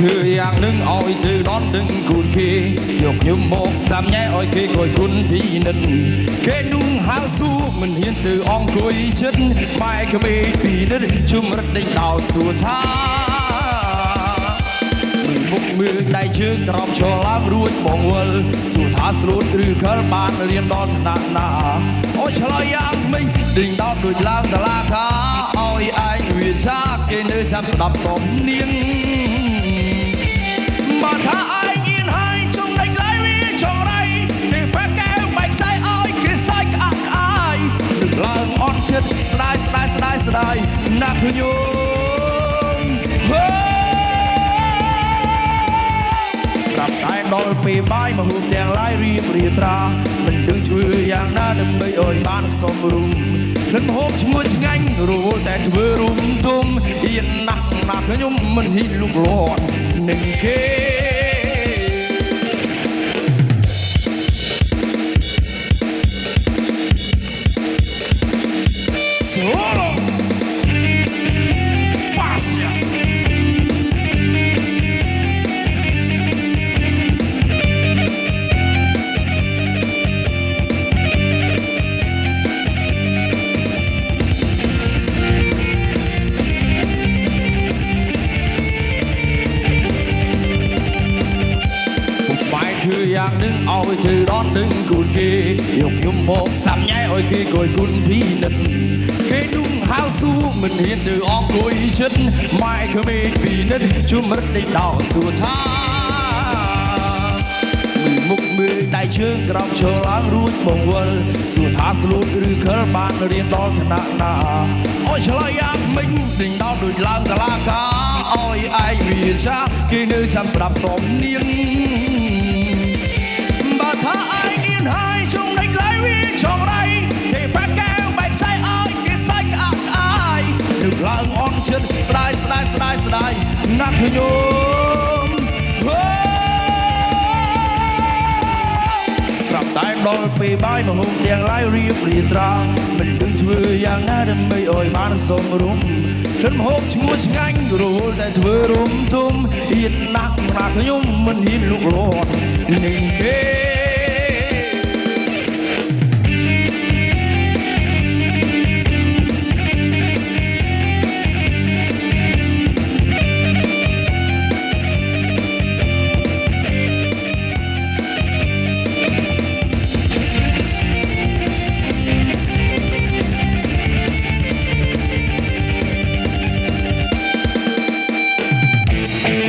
ធ្វើយ៉ាងនឹងឲ្យទៅដល់ដឹងគូនគេយកខ្ញុំមកសាំញ៉ែឲ្យគេគយគុណពីនិតគេนุ่ងហៅស៊ូមិនហ៊ានទៅអង្គុយចិត្តបែកក្មេងពីនិតជុំរត់ដេញដោសួរថាមុខមើលដៃជើងត្រប់ឈរឡើងរួចបងវល់សួរថាស្រួតឬខលបានរៀនដល់ថ្នាក់ណាអូឆ្លើយយ៉ាងថ្មីដេញដោដូចឡើងតឡាខាឲ្យឯងវាឆាគេនៅចាំស្ដាប់សំនៀងបើថាឯងញៀនហើយចង់ដេញឡាយវាចង់រៃទេបែកកែវបែកខ្សែឲ្យគេសាច់ក្អាក់ក្អាយនឹងឡើងអត់ចិត្តស្ដាយណាស់ខ្ញុំស្រាប់តែដល់ពេលបាយមកហូបទាំងឡាយរៀបរៀត្រាមិនដឹងធ្វើយ៉ាងណាដើម្បីឲ្យបានសមរម្យនឹងហូបឈ្ងុយឆ្ងាញ់រវល់តែធ្វើរុំទុំហ៊ានណាស់ខ្ញុំមិនហ៊ានលុកលាន់នឹងគេធ្វើយ៉ាងនឹងឲ្យទៅដល់ដឹងគូនគេយកខ្ញុំមកសាំញ៉ែឲ្យគេគយគុណពីនិតគេนุ่ងហៅស៊ូមិនហ៊ានទៅអង្គុយចិត្តម៉ែក្មេងពីនិតជុំរត់ដេញដោសួរថាមុខមើលដៃជើងក្រោមឈរឡើងរួចបងវល់សួរថាស្លូតឬខលបានរៀនដល់ថ្នាក់ណាអូឆ្លើយយ៉ាងមិញដេញដោដូចឡើងតឡាកាឲ្យឯងវាចាគេនៅចាំស្ដាប់សំនៀងបើថាឯងញៀនហើយចង់ដេញឡាយវាចង់រៃទេបែកកែវបែកខ្សែឲ្យគេសាច់ក្អាក់ក្អាយនឹងឡើងអន់ចិត្តស្ដាយណាស់ខ្ញុំស្រាប់តែដល់ពេលបាយមកហូបទាំងឡាយរៀបរៀត្រាមិនដឹងធ្វើយ៉ាងណាដើម្បីឲ្យបានសមរម្យខ្ញុំហូបឈ្ងុយឆ្ងាញ់រវល់តែធ្វើរុំទុំហ៊ានណាស់ខ្ញុំមិនហ៊ានលុកលាន់នឹងគេ